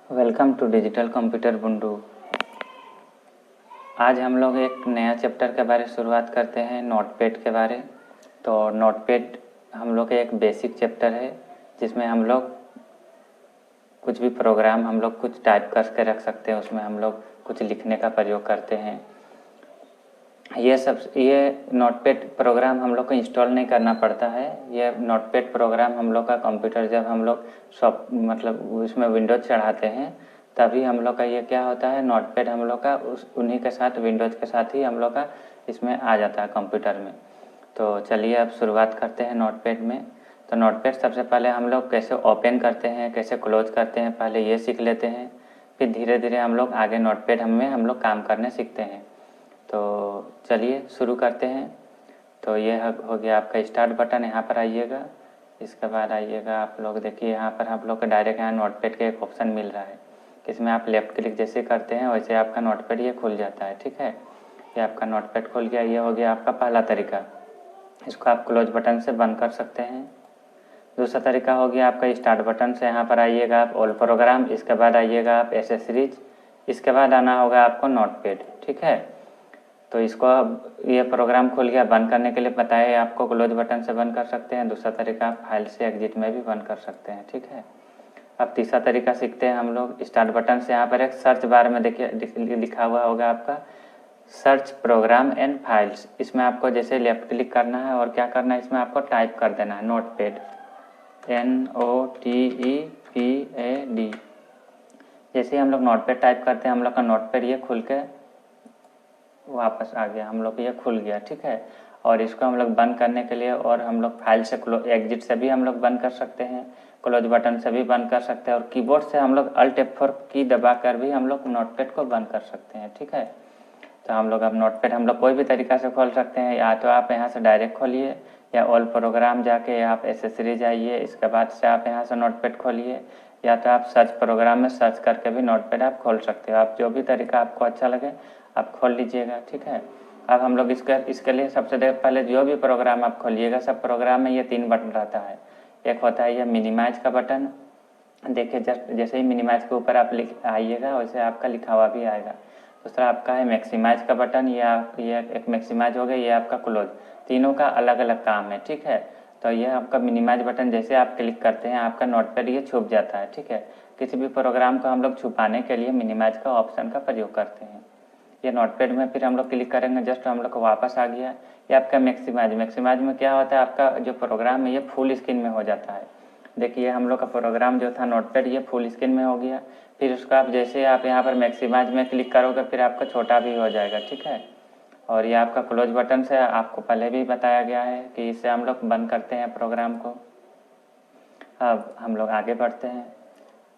Welcome to digital computer Bundu. आज हम लोग एक नया चैप्टर के बारे शुरुआत करते हैं, नोटपैड के बारे। तो नोटपैड हम लोग एक बेसिक चैप्टर है जिसमें हम लोग कुछ भी प्रोग्राम हम लोग कुछ टाइप करके रख सकते हैं, उसमें हम लोग कुछ लिखने का प्रयोग करते हैं। ये नोटपैड प्रोग्राम हम लोग को इंस्टॉल नहीं करना पड़ता है। ये नोटपैड प्रोग्राम हम लोग का कंप्यूटर जब हम लोग उसमें विंडोज चढ़ाते हैं तभी हम लोग का ये क्या होता है, नोटपैड हम लोग का उन्हीं के साथ विंडोज के साथ ही हम लोग का इसमें आ जाता है कंप्यूटर में। तो चलिए अब शुरुआत करते हैं नोटपैड में। तो नोटपैड सबसे पहले हम लोग कैसे ओपन करते हैं, कैसे क्लोज करते हैं, पहले ये सीख लेते हैं। फिर धीरे धीरे हम लोग आगे नोटपैड में हम लोग काम करने सीखते हैं। तो चलिए शुरू करते हैं। तो ये हो गया आपका स्टार्ट बटन, यहाँ पर आइएगा। इसके बाद आइएगा आप लोग, देखिए यहाँ पर आप लोग का डायरेक्ट यहाँ नोटपैड का एक ऑप्शन मिल रहा है। इसमें आप लेफ़्ट क्लिक जैसे करते हैं वैसे आपका नोटपैड ये खुल जाता है। ठीक है, ये आपका नोटपैड खुल गया। ये हो गया आपका पहला तरीका। इसको आप क्लोज बटन से बंद कर सकते हैं। दूसरा तरीका हो गया आपका स्टार्ट बटन से, यहाँ पर आइएगा आप ऑल प्रोग्राम, इसके बाद आइएगा आप एसेसरीज, इसके बाद आना होगा आपको नोटपैड। ठीक है, तो इसको अब ये प्रोग्राम खुल गया। बंद करने के लिए बताया आपको क्लोज बटन से बंद कर सकते हैं। दूसरा तरीका आप फाइल से एग्जिट में भी बंद कर सकते हैं। ठीक है, अब तीसरा तरीका सीखते हैं हम लोग। स्टार्ट बटन से यहाँ पर एक सर्च बार में देखिए लिखा हुआ होगा आपका सर्च प्रोग्राम एंड फाइल्स। इसमें आपको जैसे लेफ्ट क्लिक करना है और क्या करना है, इसमें आपको टाइप कर देना है नोटपैड, NOTEPAD। जैसे ही हम लोग नोटपैड टाइप करते हैं हम लोग का नोटपैड ये खुल के वापस आ गया, हम लोग ये खुल गया। ठीक है, और इसको हम लोग बंद करने के लिए और हम लोग फाइल से एग्जिट से भी हम लोग बंद कर सकते हैं, क्लोज बटन से भी बंद कर सकते हैं, और कीबोर्ड से हम लोग Alt F4 की दबा कर भी हम लोग नोटपैड को बंद कर सकते हैं। ठीक है, तो हम लोग अब नोटपैड हम लोग कोई भी तरीका से खोल सकते हैं। या तो आप यहाँ से डायरेक्ट खोलिए, या ऑल प्रोग्राम जाके आप एसेसरीज आइए, इसके बाद से आप यहाँ से नोटपैड खोलिए, या तो आप सर्च प्रोग्राम में सर्च करके भी नोटपैड आप खोल सकते हो। आप जो भी तरीका आपको अच्छा लगे आप खोल लीजिएगा। ठीक है, अब हम लोग इसके लिए सबसे पहले जो भी प्रोग्राम आप खोलिएगा, सब प्रोग्राम में ये 3 बटन रहता है। एक होता है ये मिनिमाइज का बटन, देखिए जैसे ही मिनिमाइज के ऊपर आप आइएगा वैसे आपका लिखा हुआ भी आएगा। दूसरा आपका है मैक्सिमाइज का बटन, ये एक मैक्सिमाइज हो गया, ये आपका क्लोज। तीनों का अलग अलग काम है। ठीक है, तो ये आपका मिनिमाइज बटन जैसे आप क्लिक करते हैं आपका नोटपैड ये छुप जाता है। ठीक है, किसी भी प्रोग्राम को हम लोग छुपाने के लिए मिनिमाइज का ऑप्शन का प्रयोग करते हैं। ये नोटपैड में फिर हम लोग क्लिक करेंगे, जस्ट हम लोग को वापस आ गया। ये आपका मैक्सिमाइज में क्या होता है, आपका जो प्रोग्राम है ये फुल स्क्रीन में हो जाता है। देखिए हम लोग का प्रोग्राम जो था नोटपैड ये फुल स्क्रीन में हो गया। फिर उसका आप जैसे आप यहाँ पर मैक्सिमाइज में क्लिक करोगे फिर आपका छोटा भी हो जाएगा। ठीक है, और ये आपका क्लोज बटन से आपको पहले भी बताया गया है कि इससे हम लोग बंद करते हैं प्रोग्राम को। अब हम लोग आगे बढ़ते हैं।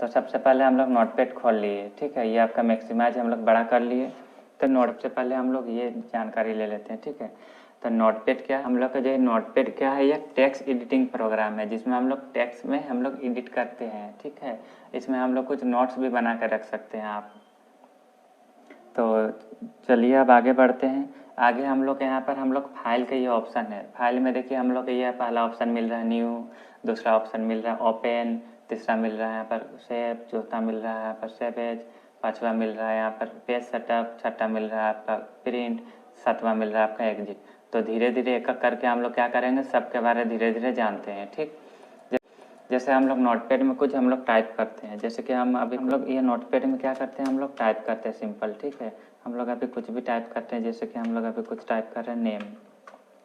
तो सबसे पहले हम लोग नोटपैड खोल लिए। ठीक है, ये आपका मैक्सिमाइज हम लोग बड़ा कर लिए। तो नोट से पहले हम लोग ये जानकारी ले लेते हैं। ठीक है, तो नोटपैड क्या, हम लोग का जो नोटपैड क्या है, ये टेक्स्ट एडिटिंग प्रोग्राम है जिसमें हम लोग टेक्स्ट में हम लोग एडिट करते हैं। ठीक है, इसमें हम लोग कुछ नोट्स भी बना कर रख सकते हैं आप। तो चलिए अब आगे बढ़ते हैं। आगे हम लोग यहाँ पर हम लोग फाइल का ये ऑप्शन है। फाइल में देखिए हम लोग को ये पहला ऑप्शन मिल रहा है न्यू, दूसरा ऑप्शन मिल रहा है ओपन, तीसरा मिल रहा है यहाँ पर सेव, चौथा मिल रहा है यहाँ पर सेव एज, पाँचवा मिल रहा है यहाँ पर पेज सेटअप, छठा मिल रहा है आपका प्रिंट, सातवां मिल रहा है आपका एग्जिट। तो धीरे धीरे एक एक करके हम लोग क्या करेंगे, सबके बारे में धीरे धीरे जानते हैं। ठीक, जैसे हम लोग नोटपैड में कुछ हम लोग टाइप करते हैं, जैसे कि हम लोग ये नोटपैड में क्या करते हैं, हम लोग टाइप करते हैं सिंपल। ठीक है, हम लोग अभी कुछ भी टाइप करते हैं, जैसे कि हम लोग अभी कुछ टाइप कर रहे हैं नेम।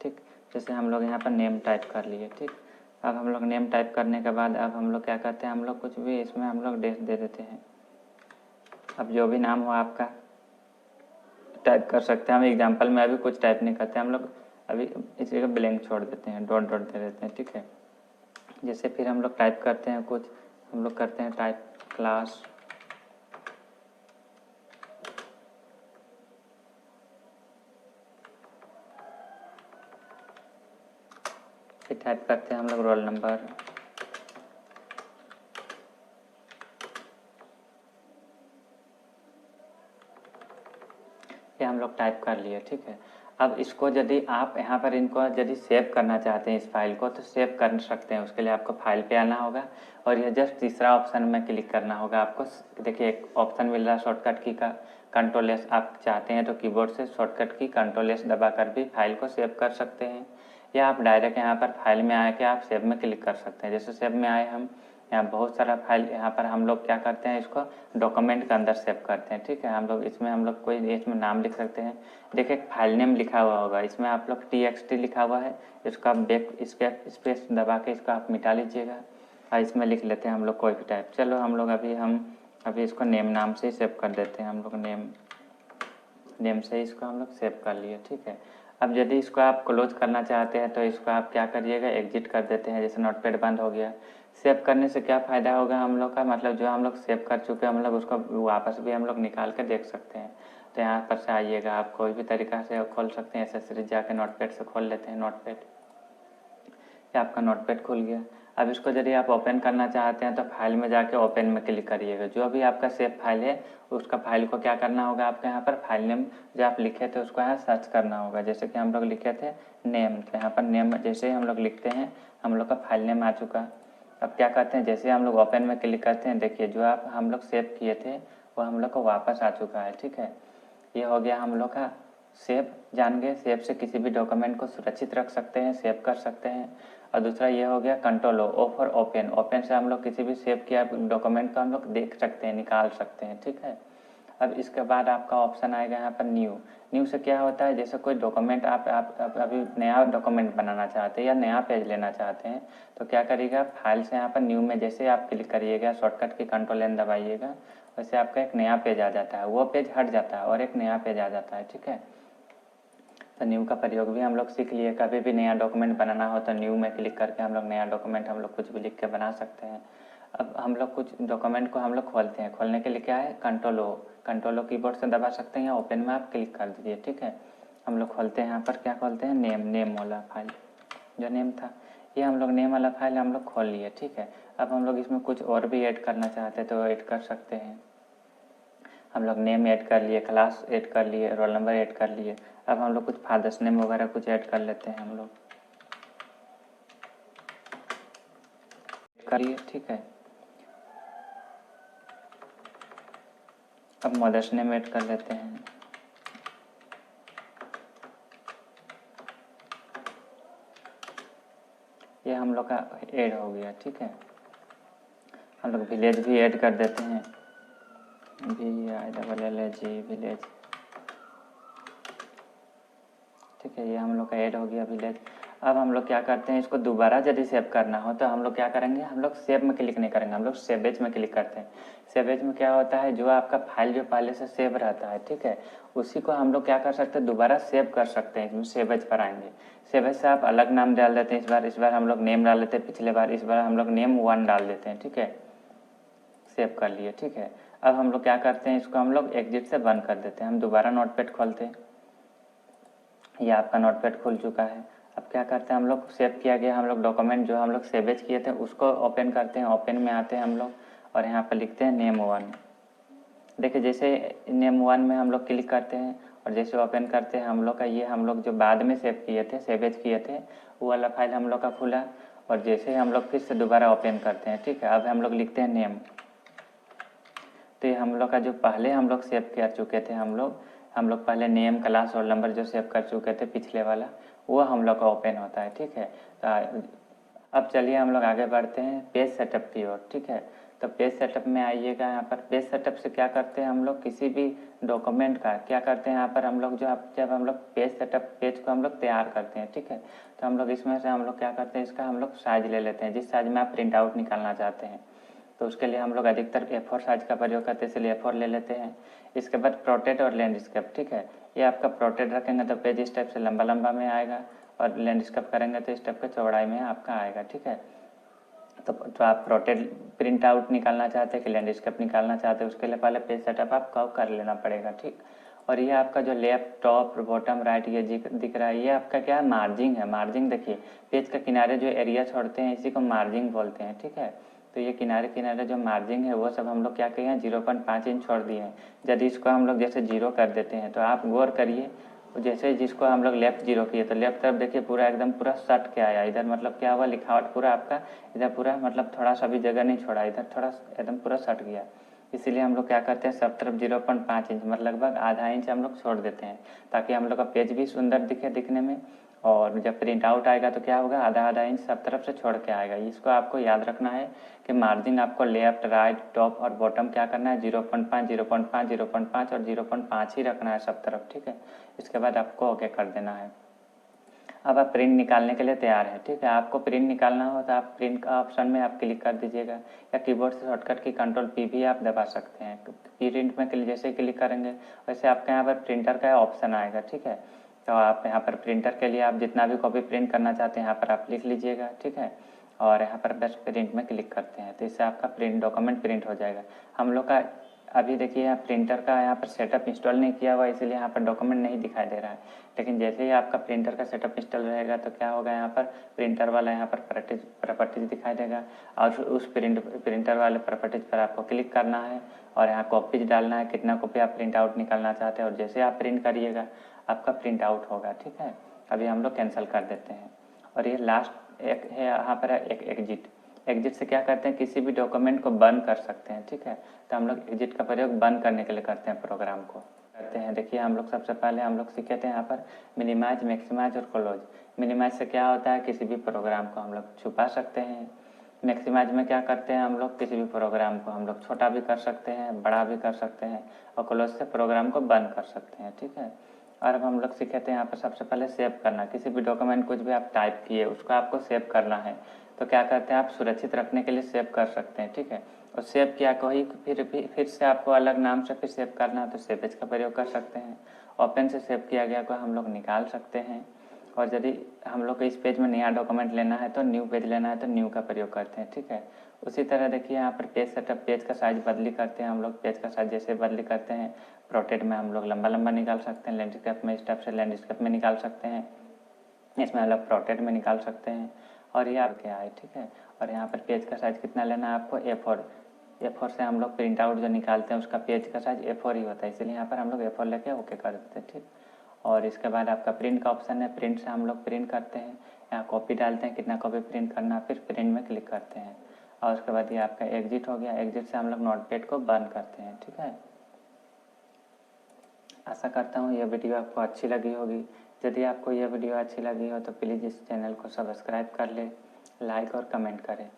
ठीक, जैसे हम लोग यहाँ पर नेम टाइप कर लिए। ठीक, अब हम लोग नेम टाइप करने के बाद अब हम लोग क्या करते हैं, हम लोग कुछ भी इसमें हम लोग डेट दे देते हैं। अब जो भी नाम हो आपका टाइप कर सकते हैं। हम एग्जाम्पल में अभी कुछ टाइप नहीं करते, हम लोग अभी इस जगह ब्लैंक छोड़ देते हैं, डॉट डॉट दे देते हैं। ठीक है, जैसे फिर हम लोग टाइप करते हैं कुछ, हम लोग करते हैं टाइप क्लास, फिर टाइप करते हैं हम लोग रोल नंबर, ये हम लोग टाइप कर लिए। ठीक है, अब इसको यदि आप यहाँ पर इनको यदि सेव करना चाहते हैं इस फाइल को तो सेव कर सकते हैं। उसके लिए आपको फाइल पे आना होगा और यह जस्ट तीसरा ऑप्शन में क्लिक करना होगा आपको। देखिए एक ऑप्शन मिल रहा है शॉर्टकट की का कंट्रोल एस, आप चाहते हैं तो कीबोर्ड से शॉर्टकट की कंट्रोल एस दबा कर भी फाइल को सेव कर सकते हैं, या आप डायरेक्ट यहाँ पर फाइल में आके आप सेव में क्लिक कर सकते हैं। जैसे सेव में आए हम, यहाँ बहुत सारा फाइल, यहाँ पर हम लोग क्या करते हैं इसको डॉक्यूमेंट के अंदर सेव करते हैं। ठीक है, हम लोग इसमें हम लोग कोई इसमें नाम लिख सकते हैं। देखिए फाइल नेम लिखा हुआ होगा, इसमें आप लोग TXT लिखा हुआ है, इसको आप बैक स्पेस दबा के इसको आप मिटा लीजिएगा और इसमें लिख लेते हैं हम लोग कोई भी टाइप। चलो हम लोग अभी इसको नेम नाम से ही सेव कर देते हैं। हम लोग नेम से ही इसको हम लोग सेव कर लिए। ठीक है, अब यदि इसको आप क्लोज करना चाहते हैं तो इसको आप क्या करिएगा, एग्जिट कर देते हैं। जैसे नोटपैड बंद हो गया। सेव करने से क्या फ़ायदा होगा हम लोग का, मतलब जो हम लोग सेव कर चुके हैं हम लोग उसको वापस भी हम लोग निकाल के देख सकते हैं। तो यहाँ पर से आइएगा, आप कोई भी तरीका से खोल सकते हैं। एसेसरीज जाके नोटपैड से खोल लेते हैं नोटपैड, या आपका नोटपैड खुल गया। अब इसको यदि आप ओपन करना चाहते हैं तो फाइल में जाके ओपन में क्लिक करिएगा। जो भी आपका सेव फाइल है उसका फाइल को क्या करना होगा, आपके यहाँ पर फाइल नेम जो आप लिखे थे उसको यहाँ सर्च करना होगा। जैसे कि हम लोग लिखे थे नेम, तो यहाँ पर नेम जैसे ही हम लोग लिखते हैं हम लोग का फाइल नेम आ चुका। अब क्या करते हैं, जैसे हम लोग ओपन में क्लिक करते हैं, देखिए जो हम लोग सेव किए थे वो हम लोग को वापस आ चुका है। ठीक है, ये हो गया हम लोग का सेव। जान गए, सेव से किसी भी डॉक्यूमेंट को सुरक्षित रख सकते हैं, सेव कर सकते हैं। और दूसरा ये हो गया control O for open. Open से हम लोग किसी भी सेव किया डॉक्यूमेंट को हम लोग देख सकते हैं, निकाल सकते हैं। ठीक है, अब इसके बाद आपका ऑप्शन आएगा यहाँ पर न्यू। न्यू से क्या होता है, जैसे कोई डॉक्यूमेंट आप अभी नया डॉक्यूमेंट बनाना चाहते हैं या नया पेज लेना चाहते हैं तो क्या करिएगा, फाइल से यहाँ पर न्यू में जैसे आप क्लिक करिएगा, शॉर्टकट की कंट्रोल एन दबाइएगा, वैसे आपका एक नया पेज आ जाता है, वो पेज हट जाता है और एक नया पेज आ जाता है। ठीक है, तो न्यू का प्रयोग भी हम लोग सीख लिए। कभी भी नया डॉक्यूमेंट बनाना हो तो न्यू में क्लिक करके हम लोग नया डॉक्यूमेंट हम लोग कुछ भी लिख के बना सकते हैं। अब हम लोग कुछ डॉक्यूमेंट को हम लोग खोलते हैं। खोलने के लिए क्या है, कंट्रोल ओ कीबोर्ड से दबा सकते हैं या ओपन में आप क्लिक कर दीजिए। ठीक है, हम लोग खोलते हैं, यहाँ पर क्या खोलते हैं, नेम वाला फाइल, जो नेम था ये हम लोग नेम वाला फाइल हम लोग खोल लिए। ठीक है, अब हम लोग इसमें कुछ और भी ऐड करना चाहते हैं तो ऐड कर सकते हैं। हम लोग नेम ऐड कर लिए, क्लास ऐड कर लिए, रोल नंबर ऐड कर लिए। अब हम लोग कुछ फादर्स नेम वगैरह कुछ ऐड कर लेते हैं, हम लोग कर लिए। ठीक है, अब मदर्स नेम ऐड कर लेते हैं। ये हम लोग का ऐड हो गया। ठीक है, हम लोग विलेज भी ऐड कर देते हैं, VILLAG विलेज। ठीक है, ये हम लोग का ऐड हो गया विलेज। अब हम लोग क्या करते हैं, इसको दोबारा यदि सेव करना हो तो हम लोग क्या करेंगे, हम लोग सेव में क्लिक नहीं करेंगे, हम लोग सेव एज में क्लिक करते हैं। सेव एज में क्या होता है, जो आपका फाइल जो पहले से सेव रहता है, ठीक है, उसी को हम लोग क्या कर सकते हैं, दोबारा सेव कर सकते हैं। इसमें सेव एज पर आएंगे, सेव एज से आप अलग नाम डाल देते हैं। इस बार हम लोग नेम डाल देते हैं, पिछले बार इस बार हम लोग नेम 1 डाल देते हैं। ठीक है, सेव कर लिए। ठीक है, अब हम लोग क्या करते हैं, इसको हम लोग एग्जिट से बंद कर देते हैं। हम दोबारा नोटपैड खोलते हैं, ये आपका नोटपैड खुल चुका है। अब क्या करते हैं, हम लोग सेव किया गया हम लोग डॉक्यूमेंट जो हम लोग सेवेज किए थे उसको ओपन करते हैं। ओपन में आते हैं हम लोग और यहाँ पर लिखते हैं नेम 1। देखिए जैसे नेम 1 में हम लोग क्लिक करते हैं और जैसे ओपन करते हैं हम लोग का ये हम लोग जो बाद में सेव किए थे, सेवेज किए थे, वो वाला फाइल हम लोग का खुला। और जैसे हम लोग फिर से दोबारा ओपन करते हैं, ठीक है, अब हम लोग लिखते हैं नेम। तो ये हम लोग का जो पहले हम लोग सेव कर चुके थे, हम लोग पहले नेम, क्लास और नंबर जो सेव कर चुके थे पिछले वाला, वो हम लोग का ओपन होता है। ठीक है, तो अब चलिए हम लोग आगे बढ़ते हैं पेज सेटअप की ओर। ठीक है, तो पेज सेटअप में आइएगा। यहाँ पर पेज सेटअप से क्या करते हैं हम लोग, किसी भी डॉक्यूमेंट का क्या करते हैं, यहाँ पर हम लोग जब हम लोग पेज सेटअप पेज को हम लोग तैयार करते हैं, ठीक है, तो हम लोग इसमें से हम लोग क्या करते हैं, इसका हम लोग साइज ले लेते हैं, जिस साइज में आप प्रिंट आउट निकालना चाहते हैं। तो उसके लिए हम लोग अधिकतर A4 साइज का प्रयोग करते हैं, इसलिए A4 ले लेते हैं। इसके बाद प्रोटेक्ट और लैंडस्केप। ठीक है, ये आपका प्रोटेक्ट रखेंगे तो पेज इस टाइप से लंबा लंबा में आएगा और लैंडस्केप करेंगे तो इस टाइप के चौड़ाई में आपका आएगा। ठीक है, तो आप प्रोटेक्ट प्रिंट आउट निकालना चाहते हैं कि लैंडस्केप निकालना चाहते हैं, उसके लिए पहले पेज सेटअप आपको कर लेना पड़ेगा। ठीक, और ये आपका जो लेफ्ट टॉप बॉटम राइट ये दिख रहा है, ये आपका क्या है, मार्जिंग है। मार्जिंग देखिए, पेज के किनारे जो एरिया छोड़ते हैं इसी को मार्जिंग बोलते हैं। ठीक है, तो ये किनारे किनारे जो मार्जिंग है वो सब हम लोग क्या किए हैं, 0.5 इंच छोड़ दिए हैं। यदि इसको हम लोग जैसे 0 कर देते हैं तो आप गौर करिए, जैसे ही जिसको हम लोग लेफ्ट 0 किए तो लेफ्ट तरफ देखिए पूरा एकदम पूरा सट के आया इधर, मतलब क्या हुआ लिखावट पूरा आपका इधर पूरा मतलब थोड़ा सा भी जगह नहीं छोड़ा, इधर थोड़ा एकदम पूरा सट गया। इसीलिए हम लोग क्या करते हैं सब तरफ 0.5 इंच मतलब लगभग आधा इंच हम लोग छोड़ देते हैं, ताकि हम लोग का पेज भी सुंदर दिखे दिखने में, और जब प्रिंट आउट आएगा तो क्या होगा आधा आधा इंच सब तरफ से छोड़ के आएगा। इसको आपको याद रखना है कि मार्जिन आपको लेफ्ट राइट टॉप और बॉटम क्या करना है 0.5 0.5 0.5 और 0.5 ही रखना है सब तरफ, ठीक है। इसके बाद आपको ओके कर देना है। अब आप प्रिंट निकालने के लिए तैयार है, ठीक है। आपको प्रिंट निकालना हो तो आप प्रिंट का ऑप्शन में आप क्लिक कर दीजिएगा, या कीबोर्ड से शॉर्टकट की कंट्रोल P भी आप दबा सकते हैं। प्रिंट में जैसे क्लिक करेंगे वैसे आपके यहाँ पर प्रिंटर का ऑप्शन आएगा, ठीक है। तो आप यहाँ पर प्रिंटर के लिए आप जितना भी कॉपी प्रिंट करना चाहते हैं यहाँ पर आप लिख लीजिएगा, ठीक है। और यहाँ पर बस प्रिंट में क्लिक करते हैं तो इससे आपका प्रिंट डॉक्यूमेंट प्रिंट हो जाएगा। हम लोग का अभी देखिए यहाँ प्रिंटर का यहाँ पर सेटअप इंस्टॉल नहीं किया हुआ, इसलिए यहाँ पर डॉक्यूमेंट नहीं दिखाई दे रहा है। लेकिन जैसे ही आपका प्रिंटर का सेटअप इंस्टॉल रहेगा तो क्या होगा यहाँ पर प्रिंटर वाला यहाँ पर प्रॉपर्टीज दिखाई देगा, और उस प्रिंटर वाले प्रॉपर्टीज पर आपको क्लिक करना है और यहाँ कॉपीज डालना है, कितना कॉपी आप प्रिंट आउट निकालना चाहते हैं, और जैसे आप प्रिंट करिएगा आपका प्रिंट आउट होगा, ठीक है। अभी हम लोग कैंसिल कर देते हैं। और ये लास्ट एक है यहाँ पर एक एग्जिट से क्या करते हैं किसी भी डॉक्यूमेंट को बंद कर सकते हैं, ठीक है। तो हम लोग एग्जिट का प्रयोग बंद करने के लिए करते हैं, प्रोग्राम को करते हैं। देखिए हम लोग सबसे पहले हम लोग सीखे थे यहाँ पर मिनिमाइज मैक्सिमाइज और क्लोज। मिनिमाइज से क्या होता है किसी भी प्रोग्राम को हम लोग छुपा सकते हैं। मैक्सिमाइज में क्या करते हैं हम लोग किसी भी प्रोग्राम को हम लोग छोटा भी कर सकते हैं, बड़ा भी कर सकते हैं, और क्लोज से प्रोग्राम को बंद कर सकते हैं, ठीक है। और अब हम लोग सीखे थे यहाँ पर सबसे पहले सेव करना। किसी भी डॉक्यूमेंट कुछ भी आप टाइप किए उसको आपको सेव करना है, तो क्या करते हैं आप सुरक्षित रखने के लिए सेव कर सकते हैं, ठीक है। और सेव किया कोई फिर से आपको अलग नाम से फिर सेव करना है तो सेव एज का प्रयोग कर सकते हैं। ओपन से सेव किया गया को हम लोग निकाल सकते हैं। और यदि हम लोग को इस पेज में नया डॉक्यूमेंट लेना है तो न्यू पेज लेना है तो न्यू का प्रयोग करते हैं, ठीक है। उसी तरह देखिए यहाँ पर पेज सेटअप, पेज का साइज बदली करते हैं हम लोग। पेज का साइज जैसे बदली करते हैं प्रोटेट में हम लोग लंबा लंबा निकाल सकते हैं, लैंडस्केप में इस टाइप से लैंडस्केप में निकाल सकते हैं, इसमें हम लोग प्रोटेट में निकाल सकते हैं। और ये आपके आए, ठीक है। और यहाँ पर पेज का साइज कितना लेना है आपको A4 से हम लोग प्रिंट आउट जो निकालते हैं उसका पेज का साइज A4 ही होता है, इसलिए यहाँ पर हम लोग A4 लेके ओके कर देते हैं, ठीक। और इसके बाद आपका प्रिंट का ऑप्शन है, प्रिंट से हम लोग प्रिंट करते हैं, यहाँ कॉपी डालते हैं कितना कॉपी प्रिंट करना, फिर प्रिंट में क्लिक करते हैं। और उसके बाद ये आपका एग्जिट हो गया, एग्जिट से हम लोग नोटपैड को बंद करते हैं, ठीक है। आशा करता हूँ यह वीडियो आपको अच्छी लगी होगी। यदि आपको यह वीडियो अच्छी लगी हो तो प्लीज़ इस चैनल को सब्सक्राइब कर ले, लाइक और कमेंट करें।